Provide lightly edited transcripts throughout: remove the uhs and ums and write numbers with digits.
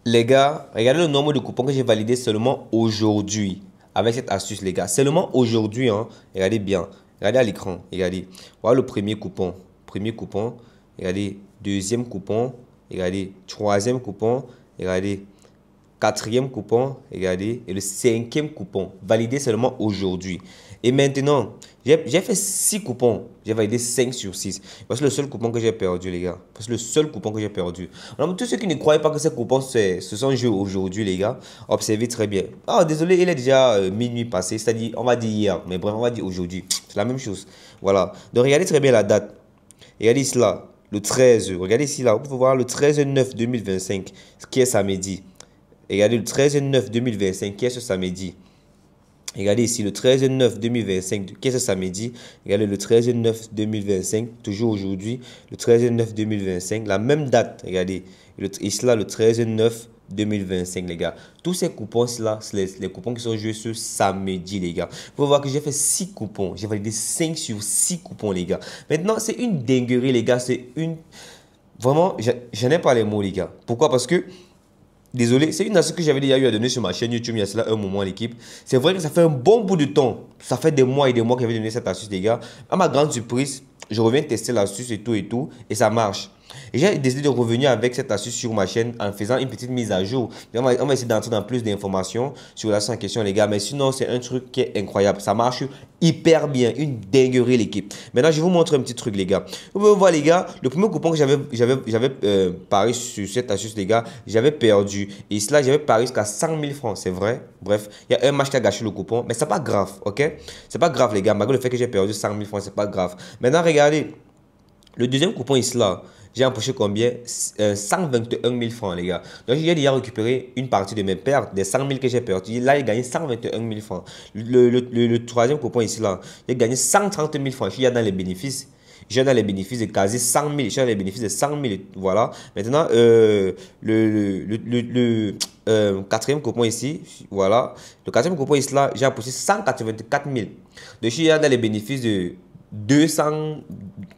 Les gars, regardez le nombre de coupons que j'ai validé seulement aujourd'hui. Avec cette astuce, les gars. Seulement aujourd'hui, hein. Regardez bien. Regardez à l'écran. Regardez. Voilà le premier coupon. Premier coupon. Regardez. Deuxième coupon. Regardez. Troisième coupon. Regardez. Quatrième coupon, regardez, et le cinquième coupon, validé seulement aujourd'hui. Et maintenant, j'ai fait 6 coupons, j'ai validé 5 sur 6. Voici le seul coupon que j'ai perdu, les gars. Voici le seul coupon que j'ai perdu. Alors, tous ceux qui ne croyaient pas que ces coupons se sont joués aujourd'hui, les gars, observez très bien. Ah, désolé, il est déjà minuit passé, c'est-à-dire, on va dire hier, mais bref, on va dire aujourd'hui. C'est la même chose. Voilà. Donc, regardez très bien la date. Regardez cela, le 13. Regardez ici, là, vous pouvez voir le 13/9/2025, qui est samedi. Regardez le 13/9/2025, qui est ce samedi. Regardez ici le 13/9/2025, qui est ce samedi. Regardez le 13/9/2025, toujours aujourd'hui. Le 13/9/2025, la même date. Regardez. Ici là, le 13/9/2025, les gars. Tous ces coupons-là, c'est les coupons qui sont joués ce samedi, les gars. Vous pouvez voir que j'ai fait 6 coupons. J'ai validé 5 sur 6 coupons, les gars. Maintenant, c'est une dinguerie, les gars. C'est une... Vraiment, je n'ai pas les mots, les gars. Pourquoi? Parce que désolé, c'est une astuce que j'avais déjà eu à donner sur ma chaîne YouTube il y a cela un moment, l'équipe. C'est vrai que ça fait un bon bout de temps. Ça fait des mois et des mois que j'avais donné cette astuce, les gars. À ma grande surprise, je reviens tester l'astuce et ça marche. Et j'ai décidé de revenir avec cette astuce sur ma chaîne en faisant une petite mise à jour. On va essayer d'entrer dans plus d'informations sur l'astuce en question, les gars. Mais sinon, c'est un truc qui est incroyable. Ça marche hyper bien. Une dinguerie, l'équipe. Maintenant, je vais vous montrer un petit truc, les gars. Vous pouvez voir, les gars, le premier coupon que j'avais parié sur cette astuce, les gars, j'avais perdu. Et cela, j'avais parié jusqu'à 100 000 francs, c'est vrai. Bref, il y a un match qui a gâché le coupon. Mais c'est pas grave, ok? C'est pas grave, les gars. Malgré le fait que j'ai perdu 100 000 francs, c'est pas grave. Maintenant, regardez. Le deuxième coupon ici là, j'ai empoché combien? 121 000 francs, les gars. Donc, j'ai déjà récupéré une partie de mes pertes, des 100 000 que j'ai perdu. Là, j'ai gagné 121 000 francs. Le troisième coupon ici là, j'ai gagné 130 000 francs. Je suis dans les bénéfices. J'ai dans les bénéfices de quasi 100 000. J'ai dans les bénéfices de 100 000. Voilà. Maintenant, quatrième coupon ici. Voilà. Le quatrième coupon ici là, j'ai empoché 184 000. Donc, je suis dans les bénéfices de 200,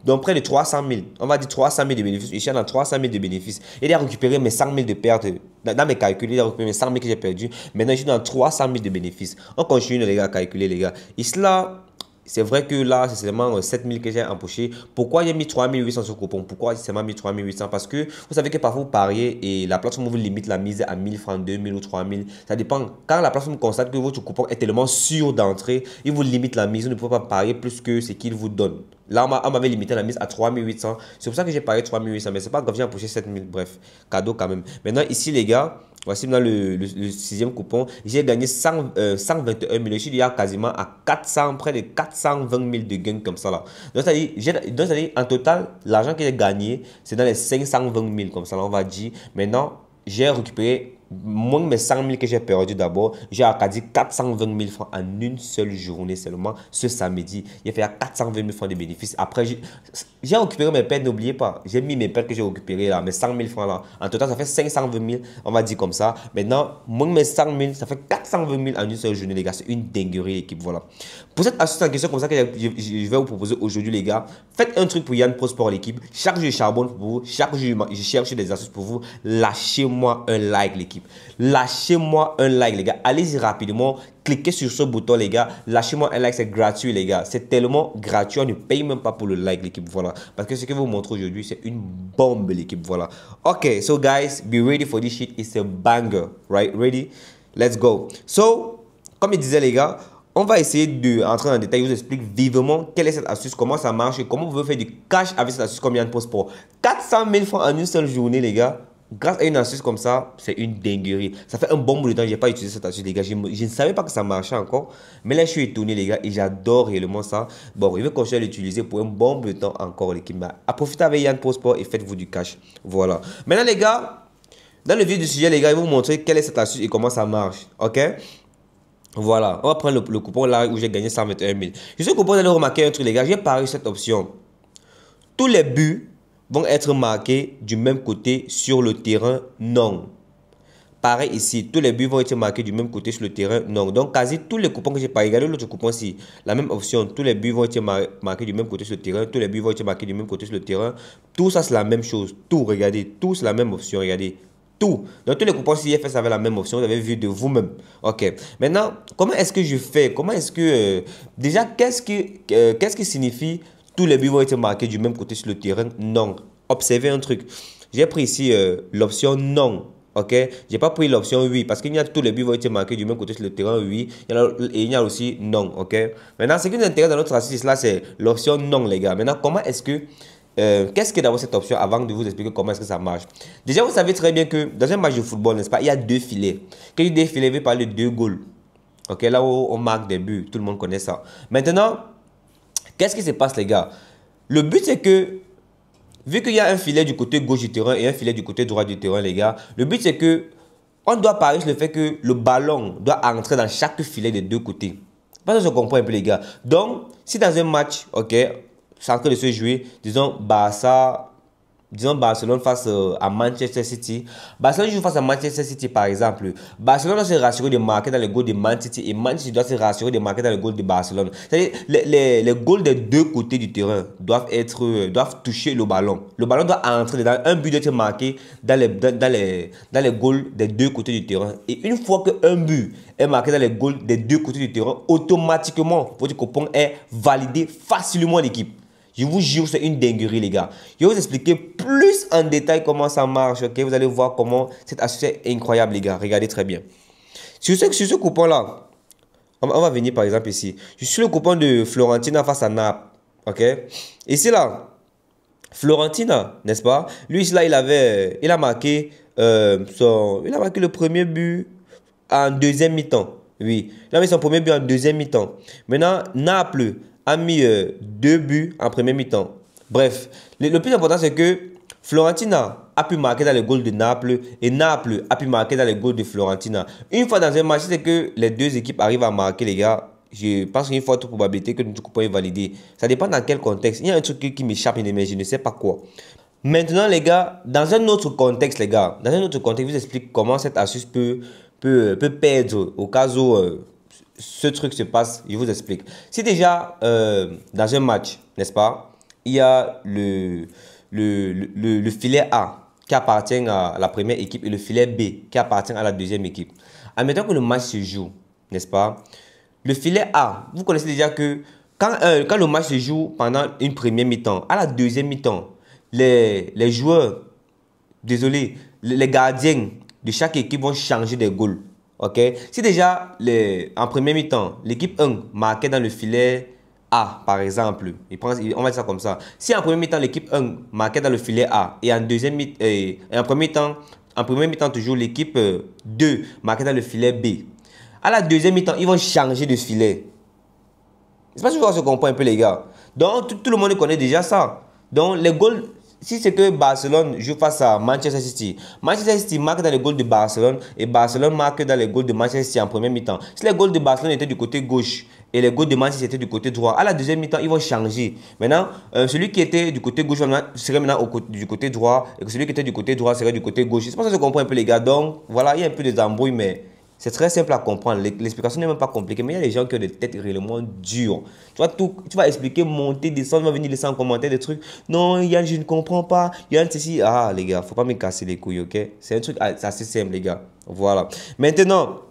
donc près de 300 000. On va dire 300 000 de bénéfices. Je suis dans 300 000 de bénéfices. Il a récupéré mes 100 000 de pertes. Dans mes calculs, il a récupéré mes 100 000 que j'ai perdu. Maintenant, je suis dans 300 000 de bénéfices. On continue, les gars, à calculer, les gars. Ici, là, c'est vrai que là, c'est seulement 7 000 que j'ai empoché. Pourquoi j'ai mis 3 800 sur coupon? Pourquoi j'ai seulement mis 3 800? Parce que vous savez que parfois vous pariez et la plateforme vous limite la mise à 1000 francs, 2000 ou 3000. Ça dépend. Quand la plateforme constate que votre coupon est tellement sûr d'entrée, il vous limite la mise. Vous ne pouvez pas parier plus que ce qu'il vous donne. Là, on m'avait limité la mise à 3 800. C'est pour ça que j'ai parié 3 800. Mais c'est pas grave, j'ai empoché 7 000. Bref, cadeau quand même. Maintenant, ici, les gars. Voici maintenant le sixième coupon. J'ai gagné 121 000. Je suis déjà quasiment à 400, près de 420 000 de gains comme ça là. Donc, c'est-à-dire, en total, l'argent que j'ai gagné, c'est dans les 520 000 comme ça là, on va dire. Maintenant, j'ai récupéré moins de mes 100 000 que j'ai perdu d'abord. J'ai accadé 420 000 francs en une seule journée seulement ce samedi. J'ai fait à 420 000 francs de bénéfices. Après, j'ai récupéré mes pertes, n'oubliez pas. J'ai mis mes pertes que j'ai récupérées là, mes 100 000 francs là. En total, ça fait 520 000, on va dire comme ça. Maintenant, moins de mes 100 000, ça fait 420 000 en une seule journée, les gars. C'est une dinguerie, l'équipe, voilà. Pour cette astuce en question comme ça que je vais vous proposer aujourd'hui, les gars, faites un truc pour Yann Pro Sport, l'équipe. Chaque jour, je charbonne pour vous. Chaque jour, je cherche des astuces pour vous. Lâchez-moi un like, l'équipe. Lâchez-moi un like, les gars. Allez-y rapidement. Cliquez sur ce bouton, les gars. Lâchez-moi un like, c'est gratuit, les gars. C'est tellement gratuit. On ne paye même pas pour le like, l'équipe. Voilà. Parce que ce que je vous montre aujourd'hui, c'est une bombe, l'équipe. Voilà. Ok, so guys, be ready for this shit. It's a banger. Right? Ready? Let's go. So, comme je disais, les gars, on va essayer d'entrer dans le détail. Je vous explique vivement quelle est cette astuce, comment ça marche et comment vous pouvez faire du cash avec cette astuce comme Yann Post pour 400 000 francs en une seule journée, les gars. Grâce à une astuce comme ça, c'est une dinguerie. Ça fait un bon bout de temps que je n'ai pas utilisé cette astuce, les gars. Je ne savais pas que ça marchait encore. Mais là, je suis étonné, les gars. Et j'adore réellement ça. Bon, je vais continuer à l'utiliser pour un bon bout de temps encore, l'équipe. Profitez avec Yann Pro Sport et faites-vous du cash. Voilà. Maintenant, les gars, dans le vif du sujet, les gars, je vais vous montrer quelle est cette astuce et comment ça marche. Ok? Voilà. On va prendre le coupon là où j'ai gagné 121 000. Je suis coupon d'aller remarquer un truc, les gars. J'ai parié cette option. Tous les buts vont être marqués du même côté sur le terrain non. Pareil ici, tous les buts vont être marqués du même côté sur le terrain non. Donc, quasi tous les coupons que j'ai parié, regardez l'autre coupon ici, la même option, tous les buts vont être marqués du même côté sur le terrain, tous les buts vont être marqués du même côté sur le terrain. Tout ça, c'est la même chose. Tout, regardez, tout, c'est la même option, regardez. tout. Dans tous les coupons CFS avaient la même option, vous avez vu de vous-même. Ok. Maintenant, comment est-ce que je fais? Comment est-ce que... déjà, qu'est-ce qui signifie tous les buts vont être marqués du même côté sur le terrain? Non. Observez un truc. J'ai pris ici l'option non. Ok, j'ai pas pris l'option oui parce qu'il y a tous les buts vont être marqués du même côté sur le terrain oui et il y a aussi non. Ok, maintenant ce qui nous intéresse dans notre exercice là c'est l'option non les gars. Maintenant comment est-ce que qu'est-ce que d'abord cette option avant de vous expliquer comment est-ce que ça marche? Déjà vous savez très bien que dans un match de football n'est-ce pas, il y a deux filets. Quand il y a deux filets, je vais parler de deux goals. Ok, là où on marque des buts, tout le monde connaît ça. Maintenant qu'est-ce qui se passe les gars? Le but c'est que vu qu'il y a un filet du côté gauche du terrain et un filet du côté droit du terrain, les gars, le but c'est que on doit parier sur le fait que le ballon doit entrer dans chaque filet des deux côtés. Parce que je comprends un peu, les gars. Donc, si dans un match, ok, c'est en train de se jouer, disons Barcelone face à Manchester City. Barcelone joue face à Manchester City par exemple. Barcelone doit se rassurer de marquer dans le goal de Man City et Man City doit se rassurer de marquer dans le goal de Barcelone. C'est-à-dire les goals des deux côtés du terrain doivent toucher le ballon. Le ballon doit entrer dans un but doit être marqué dans les goals des deux côtés du terrain. Et une fois qu'un but est marqué dans les goals des deux côtés du terrain, automatiquement votre coupon est validé facilement l'équipe. Je vous jure, c'est une dinguerie, les gars. Je vais vous expliquer plus en détail comment ça marche, ok? Vous allez voir comment cette astuce est incroyable, les gars. Regardez très bien. Sur ce coupon-là, on va venir par exemple ici. Je suis le coupon de Florentina face à Naples, ok? Ici, là, Florentina, n'est-ce pas? Lui, là, il a marqué le premier but en deuxième mi-temps. Oui, il a mis son premier but en deuxième mi-temps. Maintenant, Naples a mis deux buts en premier mi-temps. Bref, le plus important c'est que Florentina a pu marquer dans le goal de Naples et Naples a pu marquer dans le goal de Florentina. Une fois dans un match, c'est que les deux équipes arrivent à marquer, les gars. Je pense qu'il y a une forte probabilité que notre coupon est validé. Ça dépend dans quel contexte. Il y a un truc qui m'échappe, mais je ne sais pas quoi. Maintenant, les gars, dans un autre contexte, les gars, dans un autre contexte, je vous explique comment cette astuce peut perdre au cas où ce truc se passe. Je vous explique. Si déjà, dans un match, n'est-ce pas, il y a le filet A qui appartient à la première équipe et le filet B qui appartient à la deuxième équipe. Admettons que le match se joue, n'est-ce pas? Le filet A, vous connaissez déjà que quand le match se joue pendant une première mi-temps, à la deuxième mi-temps, les joueurs, désolé, les gardiens de chaque équipe vont changer des goals. Ok? Si déjà, en premier mi-temps, l'équipe 1 marquait dans le filet A, par exemple, on va dire ça comme ça. Si en premier mi-temps, l'équipe 1 marquait dans le filet A et en premier mi-temps, toujours, l'équipe 2 marquait dans le filet B. À la deuxième mi-temps, ils vont changer de filet. Je ne sais pas si vous se comprend un peu, les gars. Donc, tout le monde connaît déjà ça. Donc, les goals, si c'est que Barcelone joue face à Manchester City, Manchester City marque dans les goals de Barcelone et Barcelone marque dans les goals de Manchester City en premier mi-temps. Si les goals de Barcelone étaient du côté gauche et les goals de Manchester étaient du côté droit, à la deuxième mi-temps, ils vont changer. Maintenant, celui qui était du côté gauche serait maintenant du côté droit et celui qui était du côté droit serait du côté gauche. C'est pour ça que je comprends un peu, les gars. Donc, voilà, il y a un peu d'embrouille, mais c'est très simple à comprendre. L'explication n'est même pas compliquée, mais il y a des gens qui ont des têtes réellement dures. Tu vas expliquer, monter, descendre, tu vas venir laisser en commentaire des trucs. Non, Yann, je ne comprends pas. Yann, ceci. Ah, les gars, faut pas me casser les couilles, ok? C'est un truc assez simple, les gars. Voilà. Maintenant,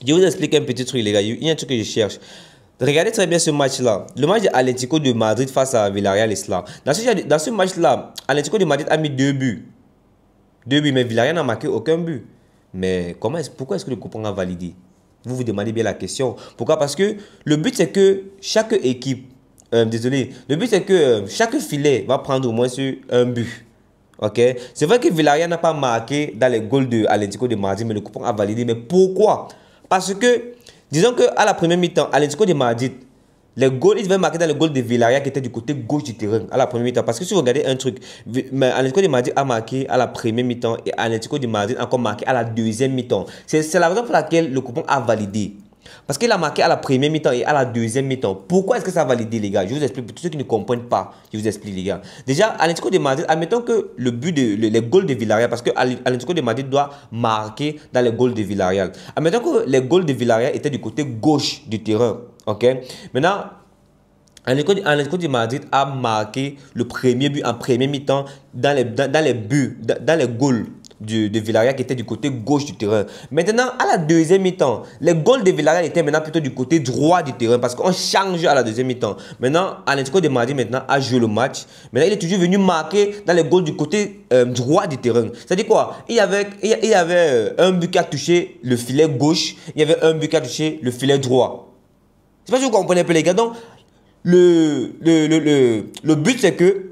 je vous explique un petit truc, les gars. Il y a un truc que je cherche. Regardez très bien ce match-là. Le match de Atlético de Madrid face à Villarreal Islam. Dans ce match-là, Atlético de Madrid a mis deux buts. Deux buts, mais Villarreal n'a marqué aucun but. Mais pourquoi est-ce que le coupon a validé? Vous vous demandez bien la question. Pourquoi? Parce que le but c'est que chaque équipe, le but c'est que chaque filet va prendre au moins un but. Ok? C'est vrai que Villarreal n'a pas marqué dans les goals de Atlético de Madrid, mais le coupon a validé. Mais pourquoi? Parce que, disons qu'à la première mi-temps, Atlético de Madrid, les goals, ils devaient marquer dans le goal de Villarreal qui était du côté gauche du terrain à la première mi-temps. Parce que si vous regardez un truc, Atlético de Madrid a marqué à la première mi-temps et Atlético de Madrid a encore marqué à la deuxième mi-temps. C'est la raison pour laquelle le coupon a validé. Parce qu'il a marqué à la première mi-temps et à la deuxième mi-temps. Pourquoi est-ce que ça a validé, les gars? Je vous explique. Pour tous ceux qui ne comprennent pas, je vous explique, les gars. Déjà, Atlético de Madrid, admettons que les goals de Villarreal, parce que Atlético de Madrid doit marquer dans les goals de Villarreal. Admettons que les goals de Villarreal étaient du côté gauche du terrain. Ok? Maintenant, Atlético de Madrid a marqué le premier but en première mi-temps dans les goals de Villarreal qui était du côté gauche du terrain. Maintenant, à la deuxième mi-temps, les goals de Villarreal étaient maintenant plutôt du côté droit du terrain parce qu'on change à la deuxième mi-temps. Maintenant, Atlético de Madrid maintenant a joué le match. Maintenant, il est toujours venu marquer dans les goals du côté droit du terrain. C'est-à-dire quoi? Il y avait un but qui a touché le filet gauche, il y avait un but qui a touché le filet droit. Je ne sais pas si vous comprenez un peu les gars. Donc, le but c'est que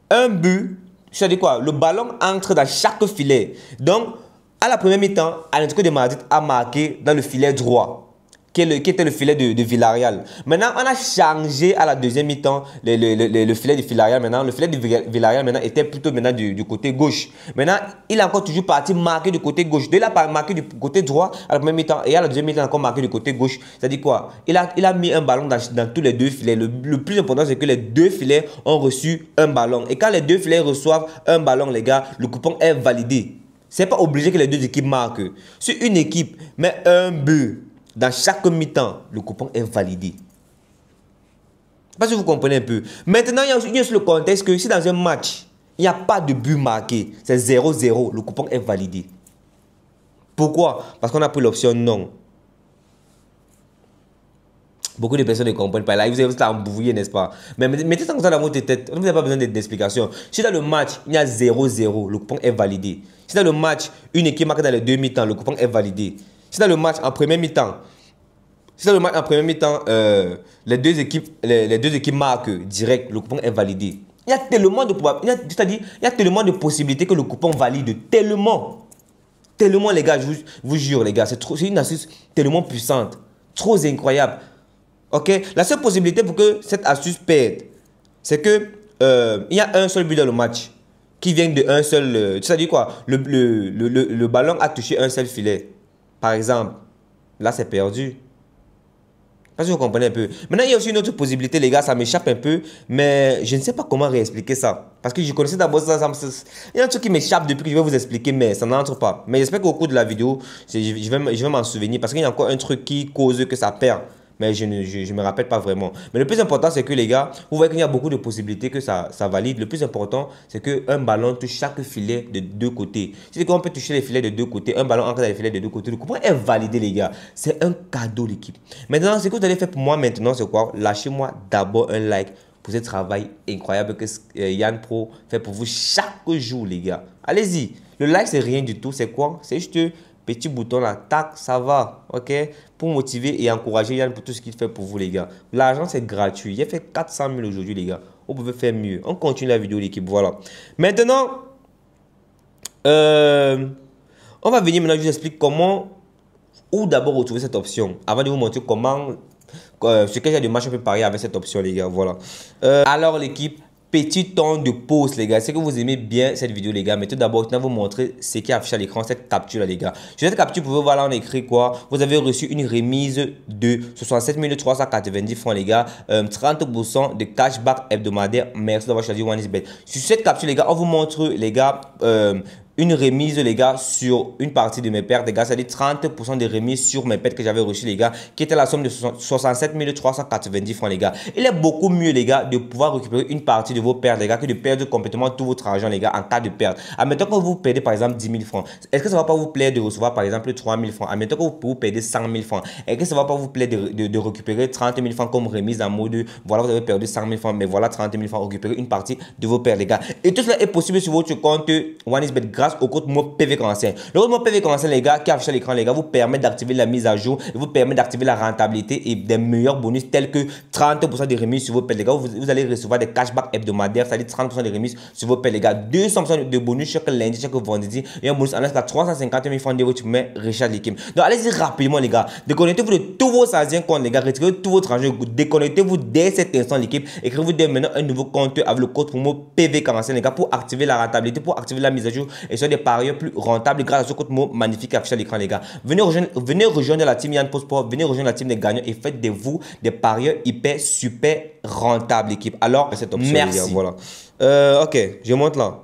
un but, c'est-à-dire quoi? Le ballon entre dans chaque filet. Donc, à la première mi-temps, Atlético de Madrid a marqué dans le filet droit, qui était le filet de Villarreal. Maintenant, on a changé à la deuxième mi-temps le filet de Villarreal. Maintenant, le filet de Villarreal maintenant, était plutôt maintenant du côté gauche. Maintenant, il a encore toujours parti marquer du côté gauche. Dès qu'il a marqué du côté droit à la première mi-temps et à la deuxième mi-temps, il a encore marqué du côté gauche. C'est-à-dire quoi? Il a mis un ballon dans tous les deux filets. Le plus important, c'est que les deux filets ont reçu un ballon. Et quand les deux filets reçoivent un ballon, les gars, le coupon est validé. Ce n'est pas obligé que les deux équipes marquent. Si une équipe met un but dans chaque mi-temps, le coupon est validé. Je ne sais pas si vous comprenez un peu. Maintenant, il y a aussi le contexte que si dans un match, il n'y a pas de but marqué, c'est 0-0, le coupon est validé. Pourquoi? Parce qu'on a pris l'option non. Beaucoup de personnes ne comprennent pas. Là, vous avez embrouillé, n'est-ce pas? Mais mettez ça comme ça dans votre tête. Vous n'avez pas besoin d'explication. Si dans le match, il y a 0-0, le coupon est validé. Si dans le match, une équipe marque dans les deux mi-temps, le coupon est validé. Si dans le match en première mi-temps, les deux équipes marquent direct, le coupon est validé. Il y a tellement de probabilités, c'est-à-dire il y a tellement de possibilités que le coupon valide. Tellement les gars, je vous jure les gars, c'est une astuce tellement puissante, trop incroyable. Ok, la seule possibilité pour que cette astuce perde, c'est que il y a un seul but dans le match qui vient de un seul. C'est-à-dire quoi? Le ballon a touché un seul filet. Par exemple, là c'est perdu. Parce que vous comprenez un peu. Maintenant, il y a aussi une autre possibilité, les gars, ça m'échappe un peu, mais je ne sais pas comment réexpliquer ça. Parce que je connaissais d'abord ça. Il y a un truc qui m'échappe depuis que je vais vous expliquer, mais ça n'entre pas. Mais j'espère qu'au cours de la vidéo, je vais m'en souvenir. Parce qu'il y a encore un truc qui cause que ça perd. Mais je ne me rappelle pas vraiment. Mais le plus important, c'est que les gars, vous voyez qu'il y a beaucoup de possibilités que ça valide. Le plus important, c'est qu'un ballon touche chaque filet de deux côtés. Si on peut toucher les filets de deux côtés, un ballon entre dans les filets de deux côtés, le coupon est validé, les gars. C'est un cadeau, l'équipe. Maintenant, ce que vous allez faire pour moi maintenant, c'est quoi? Lâchez-moi d'abord un like pour ce travail incroyable que Yann Pro fait pour vous chaque jour, les gars. Allez-y. Le like, c'est rien du tout. C'est quoi? C'est juste petit bouton là, tac, ça va, ok? Pour motiver et encourager Yann pour tout ce qu'il fait pour vous, les gars. L'argent, c'est gratuit. J'ai fait 400 000 aujourd'hui, les gars. Vous pouvez faire mieux. On continue la vidéo, l'équipe. Voilà. Maintenant, on va venir maintenant, je vous explique comment ou d'abord retrouver cette option. Avant de vous montrer comment, ce que j'ai de match, on peut parier avec cette option, les gars. Voilà. Alors, l'équipe. Petit temps de pause, les gars. C'est que vous aimez bien cette vidéo, les gars. Mais tout d'abord, je vais vous montrer ce qui est affiché à l'écran, cette capture, là, les gars. Sur cette capture, vous pouvez voir là, on écrit quoi? Vous avez reçu une remise de 67 390 francs, les gars. 30% de cashback hebdomadaire. Merci d'avoir choisi OneXBet. Sur cette capture, les gars, on vous montre, les gars, une remise, les gars, sur une partie de mes pertes, les gars. C'est-à-dire 30% de remise sur mes pertes que j'avais reçues, les gars, qui était la somme de 67 390 francs, les gars. Il est beaucoup mieux, les gars, de pouvoir récupérer une partie de vos pertes, les gars, que de perdre complètement tout votre argent, les gars, en cas de perte. Admettons que vous perdez, par exemple, 10 000 francs. Est-ce que ça va pas vous plaire de recevoir, par exemple, 3 000 francs? Admettons que vous perdez 100 000 francs. Est-ce que ça va pas vous plaire de récupérer 30 000 francs comme remise en mode, voilà, vous avez perdu 100 000 francs, mais voilà 30 000 francs, récupérer une partie de vos pertes, les gars. Et tout cela est possible sur votre compte OneXBet grâce au code mot PV45. Le code mot PV45, les gars, qui affiche à l'écran, les gars, vous permet d'activer la mise à jour et vous permet d'activer la rentabilité et des meilleurs bonus tels que 30% de remise sur vos pertes, les gars. Vous allez recevoir des cashbacks hebdomadaires, c'est-à-dire 30% de remise sur vos pertes, les gars. 200% de bonus chaque lundi, chaque vendredi et un bonus en jusqu'à 350 000 francs de votre main, recharge l'équipe. Donc, allez-y rapidement, les gars. Déconnectez-vous de tous vos anciens comptes, les gars. Retirez tout votre argent. Déconnectez-vous dès cet instant, l'équipe. Écrivez-vous dès maintenant un nouveau compte avec le code promo PV45, les gars, pour activer la rentabilité, pour activer la mise à jour et soyez des parieurs plus rentables grâce à ce code mot magnifique affiché à l'écran, les gars. Venez rejoindre la team Yann Pro Sport, venez rejoindre la team des gagnants et faites de vous des parieurs hyper super rentables, l'équipe. Alors, cette option, merci. Les gars, voilà. Ok, je monte là.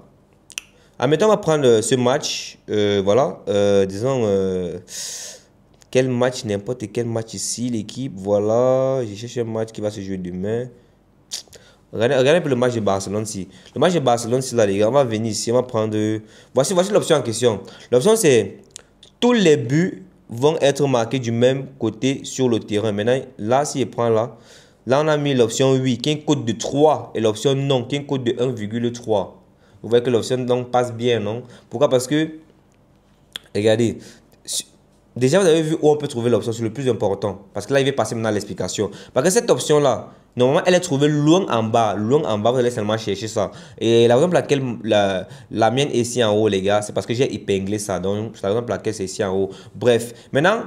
Admettons, on va prendre ce match. Voilà. Disons, quel match, n'importe quel match ici, l'équipe. Voilà. Je cherche un match qui va se jouer demain. Regardez un peu le match de Barcelone-ci. Le match de Barcelone-ci, là, les gars, on va venir ici, on va prendre... Voici l'option en question. L'option, c'est tous les buts vont être marqués du même côté sur le terrain. Maintenant, là, si je prends là, on a mis l'option oui, qui est une cote de 3, et l'option non, qui est une cote de 1,3. Vous voyez que l'option non passe bien, non? Pourquoi? Parce que, regardez, déjà, vous avez vu où on peut trouver l'option, c'est le plus important. Parce que là, il va passer maintenant à l'explication. Parce que cette option-là, normalement, elle est trouvée loin en bas. Loin en bas, vous allez seulement chercher ça. Et la raison pour laquelle la mienne est ici en haut, les gars, c'est parce que j'ai épinglé ça. Donc, c'est la raison pour laquelle c'est ici en haut. Bref, maintenant,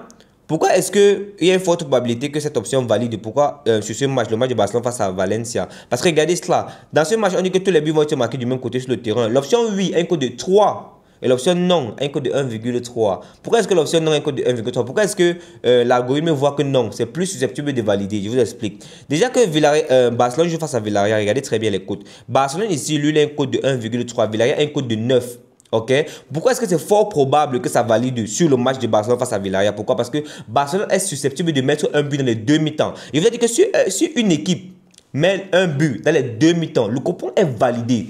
pourquoi est-ce qu'il y a une forte probabilité que cette option valide? Pourquoi sur ce match, le match de Barcelone face à Valencia? Parce que regardez cela. Dans ce match, on dit que tous les buts vont être marqués du même côté sur le terrain. L'option oui, un code de 3. Et l'option non, un code de 1,3. Pourquoi est-ce que l'option non, un code de 1,3? Pourquoi est-ce que l'algorithme voit que non? C'est plus susceptible de valider. Je vous explique. Déjà que Barcelone joue face à Villarreal, regardez très bien les codes. Barcelone ici, lui, il a un code de 1,3. Villarreal, un code de 9. Ok? Pourquoi est-ce que c'est fort probable que ça valide sur le match de Barcelone face à Villarreal? Pourquoi? Parce que Barcelone est susceptible de mettre un but dans les deux mi-temps. Il veut dire que si une équipe met un but dans les deux mi-temps, le coupon est validé.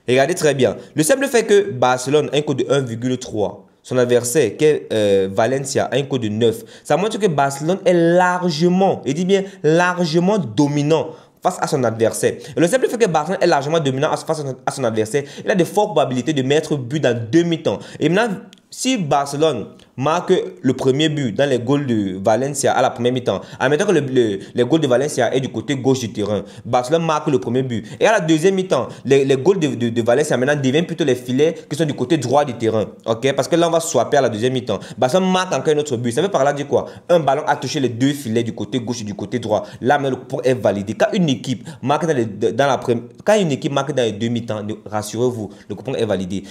Regardez très bien. Le simple fait que Barcelone a un code de 1,3, son adversaire qui est Valencia a un code de 9, ça montre que Barcelone est largement, et dit bien largement dominant face à son adversaire. Et le simple fait que Barcelone est largement dominant face à son adversaire, il a de fortes probabilités de mettre but dans deux mi-temps. Et maintenant, si Barcelone marque le premier but dans les goals de Valencia à la première mi-temps, admettons que les goals de Valencia est du côté gauche du terrain, Barcelone marque le premier but. Et à la deuxième mi-temps, les goals de Valencia maintenant deviennent plutôt les filets qui sont du côté droit du terrain. Ok? Parce que là, on va swapper à la deuxième mi-temps. Barcelone marque encore un autre but. Ça veut par là dire quoi? Un ballon a touché les deux filets du côté gauche et du côté droit. Là, le coupon est validé. Quand une équipe marque quand une équipe marque dans les deux mi-temps, rassurez-vous, le coupon est validé.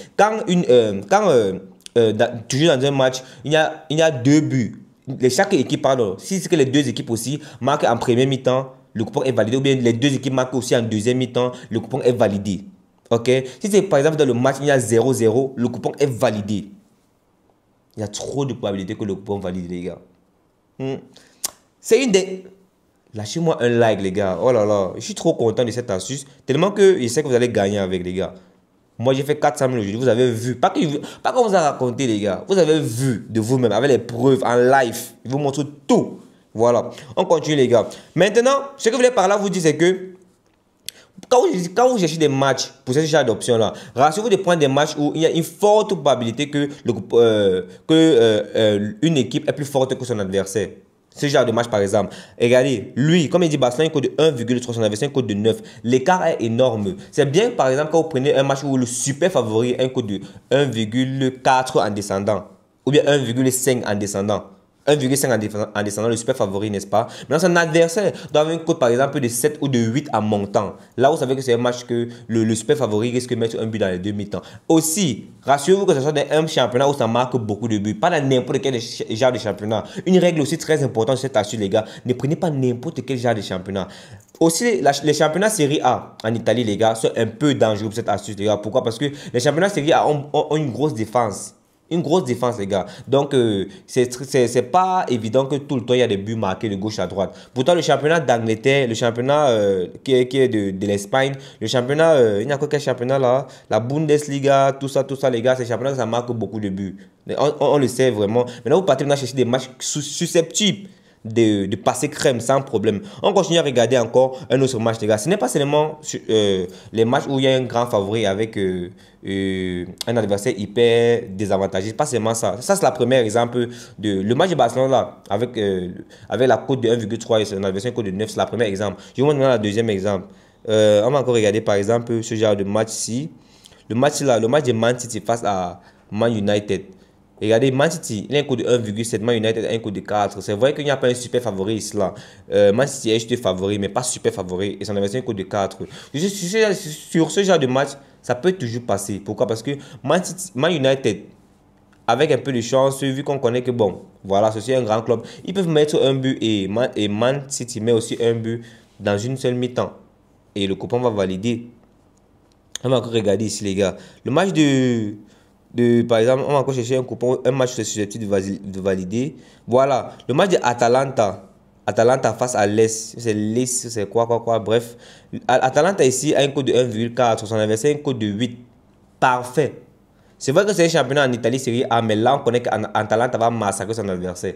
Toujours dans un match, il y a deux buts. Chaque équipe, pardon, si c'est que les deux équipes aussi marquent en première mi-temps, le coupon est validé. Ou bien les deux équipes marquent aussi en deuxième mi-temps, le coupon est validé. Ok? Si c'est par exemple dans le match, il y a 0-0, le coupon est validé. Il y a trop de probabilités que le coupon valide, les gars. C'est une des... Lâchez-moi un like, les gars. Oh là là, je suis trop content de cette astuce. Tellement que je sais que vous allez gagner avec, les gars. Moi, j'ai fait 400 000 aujourd'hui. Vous avez vu. Pas qu'on vous a raconté, les gars. Vous avez vu de vous-même, avec les preuves en live. Je vous montre tout. Voilà. On continue, les gars. Maintenant, ce que je voulais par là vous dire, c'est que quand vous cherchez des matchs pour ce genre d'option-là, rassurez-vous de prendre des matchs où il y a une forte probabilité que une équipe est plus forte que son adversaire. Ce genre de match, par exemple. Et regardez, lui, comme il dit, Barcelone, un code de 1,3, son adversaire, un code de 9. L'écart est énorme. C'est bien, par exemple, quand vous prenez un match où le super favori est un code de 1,4 en descendant. Ou bien 1,5 en descendant. 1,5 en descendant, le super favori, n'est-ce pas? Maintenant, son adversaire doit avoir une cote, par exemple, de 7 ou de 8 en montant. Là, vous savez que c'est un match que le super favori risque de mettre un but dans les deux mi-temps. Aussi, rassurez-vous que ce soit dans un championnat où ça marque beaucoup de buts, pas dans n'importe quel genre de championnat. Une règle aussi très importante de cette astuce, les gars, ne prenez pas n'importe quel genre de championnat. Aussi, les championnats Série A en Italie, les gars, sont un peu dangereux pour cette astuce, les gars. Pourquoi? Parce que les championnats Série A ont une grosse défense. Une grosse défense, les gars. Donc, c'est pas évident que tout le temps, il y a des buts marqués de gauche à droite. Pourtant, le championnat d'Angleterre, le championnat qui est de l'Espagne, le championnat, il y a quoi quel championnat là? La Bundesliga, tout ça, les gars, c'est championnat ça marque beaucoup de buts. On le sait vraiment. Maintenant, vous partez maintenant chercher des matchs susceptibles de passer crème sans problème. On continue à regarder encore un autre match, les gars. Ce n'est pas seulement les matchs où il y a un grand favori avec un adversaire hyper désavantagé. Pas seulement ça. Ça, c'est la première exemple de le match de Barcelone là, avec la cote de 1,3 et son adversaire cote de 9. C'est la première exemple. Je vous montre maintenant le deuxième exemple. On va encore regarder par exemple ce genre de match-ci. Le match là, le match de Man City face à Man United. Regardez, Man City, il a un coût de 1,7, Man United a un coût de 4. C'est vrai qu'il n'y a pas un super favori ici là. Man City est juste favori, mais pas super favori. Et son adversaire a un coût de 4. Sur ce genre de match, ça peut toujours passer. Pourquoi? Parce que Man United, avec un peu de chance, vu qu'on connaît que bon, voilà, ceci est un grand club, ils peuvent mettre un but et Man City met aussi un but dans une seule mi-temps. Et le coupon va valider. On va encore regarder ici, les gars. Le match par exemple, on va encore chercher un coupon, un match susceptible de valider. Voilà, le match de Atalanta Atalanta face à l'Est. C'est l'Est, c'est quoi. Bref. Atalanta ici a un code de 1,4. Son adversaire a un code de 8. Parfait. C'est vrai que c'est un championnat en Italie, Série A, mais là, on connaît qu'Atalanta va massacrer son adversaire.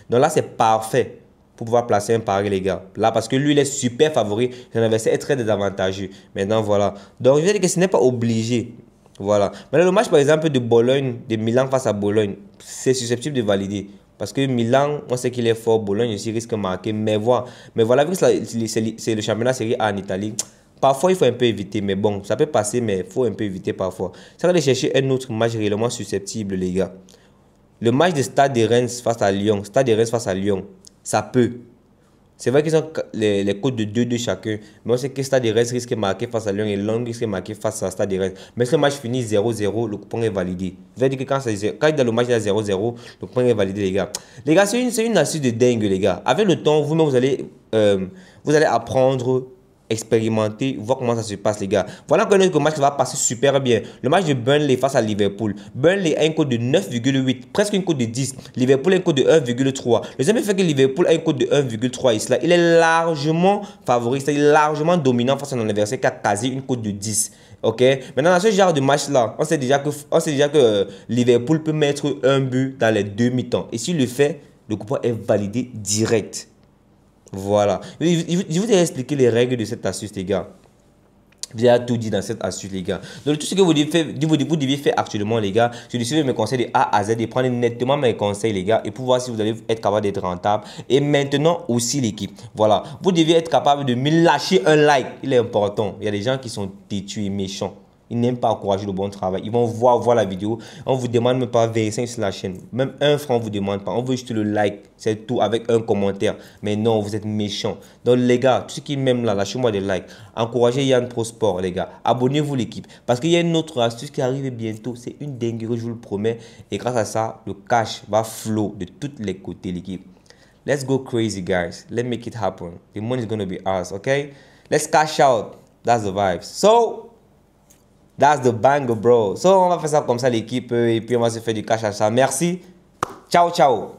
Donc là, c'est parfait pour pouvoir placer un pari, les gars. Là, parce que lui, il est super favori. Son adversaire est très désavantageux. Maintenant, voilà. Donc, je veux dire que ce n'est pas obligé. Voilà. Maintenant, le match, par exemple, de Bologne, de Milan face à Bologne, c'est susceptible de valider. Parce que Milan, on sait qu'il est fort. Bologne aussi risque de marquer. Mais voilà, vu que c'est le championnat Série A en Italie, parfois, il faut un peu éviter, mais bon, ça peut passer, mais il faut un peu éviter parfois. Ça va aller chercher un autre match réellement susceptible, les gars. Le match de Stade de Reims face à Lyon. Stade de Reims face à Lyon, ça peut. C'est vrai qu'ils ont les codes de 2-2 chacun. Mais on sait que Stade de Reims risque de marquer face à Lyon et Lyon risque de marquer face à Stade de Reims. Mais si le match finit 0-0, le coupon est validé. Vous avez dit que quand dans le match il y a 0-0, le coupon est validé, les gars. Les gars, c'est une astuce de dingue, les gars. Avec le temps, vous-même, vous allez apprendre, expérimenter, voir comment ça se passe, les gars. Voilà un autre match qui va passer super bien. Le match de Burnley face à Liverpool. Burnley a un code de 9,8, presque une code de 10. Liverpool a un code de 1,3. Le seul fait que Liverpool a un code de 1,3 ici, il est largement favori, c'est-à-dire largement dominant face à son adversaire qui a quasi une code de 10. Ok, maintenant dans ce genre de match là, on sait déjà que Liverpool peut mettre un but dans les deux mi-temps. Et s'il le fait, le coupon est validé direct. Voilà. Je vous ai expliqué les règles de cette astuce, les gars. J'ai tout dit dans cette astuce, les gars. Donc, tout ce que vous devez faire actuellement, les gars, c'est de suivre mes conseils de A à Z et prendre nettement mes conseils, les gars, et pour voir si vous allez être capable d'être rentable. Et maintenant aussi, l'équipe. Voilà. Vous devez être capable de me lâcher un like. Il est important. Il y a des gens qui sont têtus et méchants. Ils n'aiment pas encourager le bon travail. Ils vont voir la vidéo. On ne vous demande même pas 25 sur la chaîne. Même 1 franc, on ne vous demande pas. On veut juste le like. C'est tout avec un commentaire. Mais non, vous êtes méchants. Donc les gars, tous ceux qui m'aiment là, lâchez-moi des likes. Encouragez Yann Pro Sport, les gars. Abonnez-vous l'équipe. Parce qu'il y a une autre astuce qui arrive bientôt. C'est une dinguerie, je vous le promets. Et grâce à ça, le cash va flow de tous les côtés, l'équipe. Let's go crazy, guys. Let's make it happen. The money is going to be ours, okay? Let's cash out. That's the vibes. So... that's the banger, bro. So, on va faire ça comme ça, l'équipe. Et puis, on va se faire du cash à ça. Merci. Ciao, ciao.